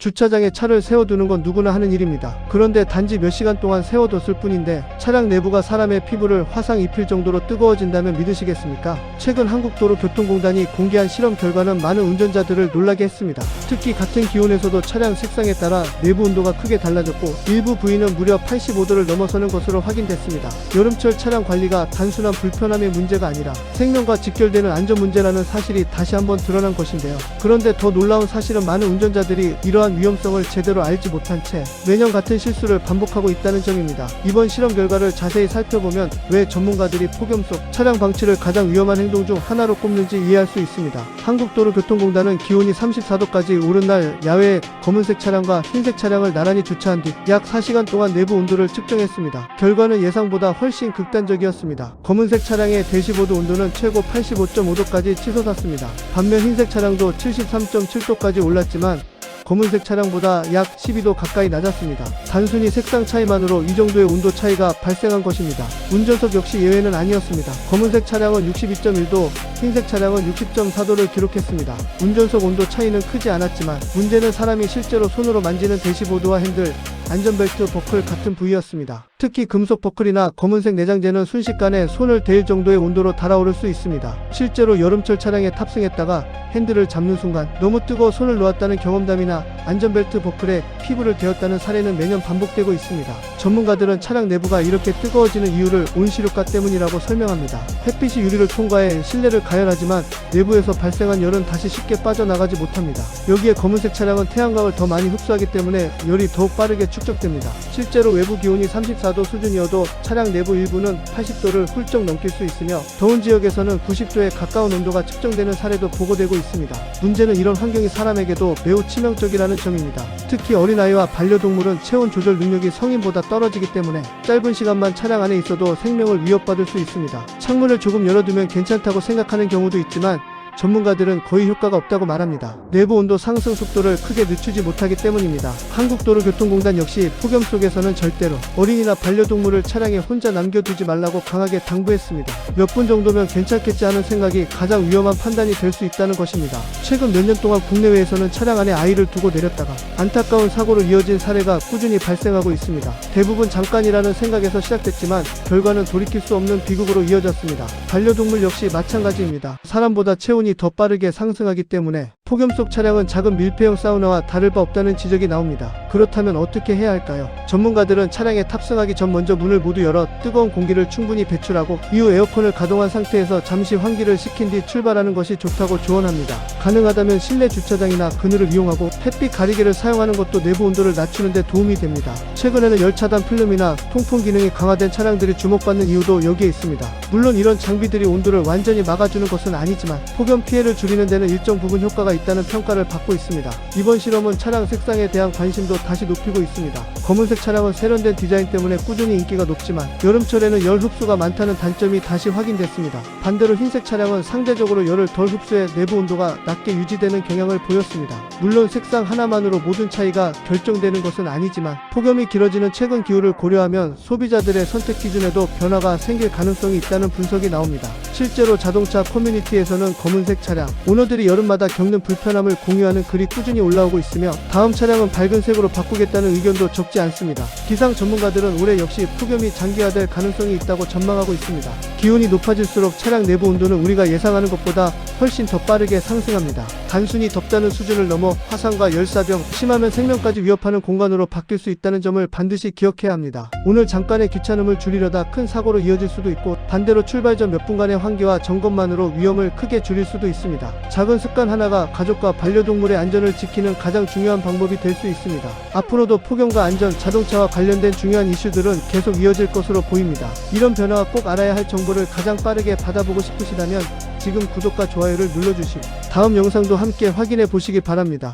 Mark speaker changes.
Speaker 1: 주차장에 차를 세워두는 건 누구나 하는 일입니다. 그런데 단지 몇 시간 동안 세워뒀을 뿐인데 차량 내부가 사람의 피부를 화상 입힐 정도로 뜨거워진다면 믿으시겠습니까? 최근 한국도로교통공단이 공개한 실험 결과는 많은 운전자들을 놀라게 했습니다. 특히 같은 기온에서도 차량 색상에 따라 내부 온도가 크게 달라졌고 일부 부위는 무려 85도를 넘어서는 것으로 확인됐습니다. 여름철 차량 관리가 단순한 불편함의 문제가 아니라 생명과 직결되는 안전 문제라는 사실이 다시 한번 드러난 것인데요. 그런데 더 놀라운 사실은 많은 운전자들이 이러한 위험성을 제대로 알지 못한 채 매년 같은 실수를 반복하고 있다는 점입니다. 이번 실험 결과를 자세히 살펴보면 왜 전문가들이 폭염 속 차량 방치를 가장 위험한 행동 중 하나로 꼽는지 이해할 수 있습니다. 한국도로교통공단은 기온이 34도까지 오른 날 야외에 검은색 차량과 흰색 차량을 나란히 주차한 뒤 약 4시간 동안 내부 온도를 측정했습니다. 결과는 예상보다 훨씬 극단적이었습니다. 검은색 차량의 대시보드 온도는 최고 85.5도까지 치솟았습니다. 반면 흰색 차량도 73.7도까지 올랐지만 검은색 차량보다 약 12도 가까이 낮았습니다. 단순히 색상 차이만으로 이 정도의 온도 차이가 발생한 것입니다. 운전석 역시 예외는 아니었습니다. 검은색 차량은 62.1도, 흰색 차량은 60.4도를 기록했습니다. 운전석 온도 차이는 크지 않았지만 문제는 사람이 실제로 손으로 만지는 대시보드와 핸들, 안전벨트, 버클 같은 부위였습니다. 특히 금속 버클이나 검은색 내장재는 순식간에 손을 대일 정도의 온도로 달아오를 수 있습니다. 실제로 여름철 차량에 탑승했다가 핸들을 잡는 순간 너무 뜨거워 손을 놓았다는 경험담이나 안전벨트 버클에 피부를 대었다는 사례는 매년 반복되고 있습니다. 전문가들은 차량 내부가 이렇게 뜨거워지는 이유를 온실효과 때문이라고 설명합니다. 햇빛이 유리를 통과해 실내를 가열하지만 내부에서 발생한 열은 다시 쉽게 빠져나가지 못합니다. 여기에 검은색 차량은 태양광을 더 많이 흡수하기 때문에 열이 더욱 빠르게 축적됩니다. 실제로 외부 기온이 34도 수준이어도 차량 내부 일부는 80도를 훌쩍 넘길 수 있으며 더운 지역에서는 90도에 가까운 온도가 측정되는 사례도 보고되고 있습니다. 문제는 이런 환경이 사람에게도 매우 치명적이라는 점입니다. 특히 어린아이와 반려동물은 체온 조절 능력이 성인보다 떨어지기 때문에 짧은 시간만 차량 안에 있어도 생명을 위협받을 수 있습니다. 창문을 조금 열어두면 괜찮다고 생각하는 경우도 있지만 전문가들은 거의 효과가 없다고 말합니다. 내부 온도 상승 속도를 크게 늦추지 못하기 때문입니다. 한국도로교통공단 역시 폭염 속에서는 절대로 어린이나 반려동물을 차량에 혼자 남겨두지 말라고 강하게 당부했습니다. 몇 분 정도면 괜찮겠지 하는 생각이 가장 위험한 판단이 될 수 있다는 것입니다. 최근 몇 년 동안 국내외에서는 차량 안에 아이를 두고 내렸다가 안타까운 사고로 이어진 사례가 꾸준히 발생하고 있습니다. 대부분 잠깐이라는 생각에서 시작됐지만 결과는 돌이킬 수 없는 비극으로 이어졌습니다. 반려동물 역시 마찬가지입니다. 사람보다 체온이 더 빠르게 상승하기 때문에 폭염 속 차량은 작은 밀폐형 사우나와 다를 바 없다는 지적이 나옵니다. 그렇다면 어떻게 해야 할까요? 전문가들은 차량에 탑승하기 전 먼저 문을 모두 열어 뜨거운 공기를 충분히 배출하고 이후 에어컨을 가동한 상태에서 잠시 환기를 시킨 뒤 출발하는 것이 좋다고 조언합니다. 가능하다면 실내 주차장이나 그늘을 이용하고 햇빛 가리개를 사용하는 것도 내부 온도를 낮추는 데 도움이 됩니다. 최근에는 열차단 필름이나 통풍 기능이 강화된 차량들이 주목받는 이유도 여기에 있습니다. 물론 이런 장비들이 온도를 완전히 막아주는 것은 아니지만 폭염 피해를 줄이는 데는 일정 부분 효과가 있다는 평가를 받고 있습니다. 이번 실험은 차량 색상에 대한 관심도 다시 높이고 있습니다. 검은색 차량은 세련된 디자인 때문에 꾸준히 인기가 높지만 여름철에는 열 흡수가 많다는 단점이 다시 확인됐습니다. 반대로 흰색 차량은 상대적으로 열을 덜 흡수해 내부 온도가 낮게 유지되는 경향을 보였습니다. 물론 색상 하나만으로 모든 차이가 결정되는 것은 아니지만 폭염이 길어지는 최근 기후를 고려하면 소비자들의 선택 기준에도 변화가 생길 가능성이 있다는 분석이 나옵니다. 실제로 자동차 커뮤니티에서는 검은색 차량, 오너들이 여름마다 겪는 불편함을 공유하는 글이 꾸준히 올라오고 있으며 다음 차량은 밝은 색으로 바꾸겠다는 의견도 적지 않습니다. 기상 전문가들은 올해 역시 폭염이 장기화될 가능성이 있다고 전망하고 있습니다. 기온이 높아질수록 차량 내부 온도는 우리가 예상하는 것보다 훨씬 더 빠르게 상승합니다. 단순히 덥다는 수준을 넘어 화상과 열사병, 심하면 생명까지 위협하는 공간으로 바뀔 수 있다는 점을 반드시 기억해야 합니다. 오늘 잠깐의 귀찮음을 줄이려다 큰 사고로 이어질 수도 있고 반대로 출발 전 몇 분간의 환기와 점검만으로 위험을 크게 줄일 수도 있습니다. 작은 습관 하나가 가족과 반려동물의 안전을 지키는 가장 중요한 방법이 될 수 있습니다. 앞으로도 폭염과 안전, 자동차와 관련된 중요한 이슈들은 계속 이어질 것으로 보입니다. 이런 변화와 꼭 알아야 할 정보를 가장 빠르게 받아보고 싶으시다면 지금 구독과 좋아요를 눌러주시고 다음 영상도 함께 확인해 보시기 바랍니다.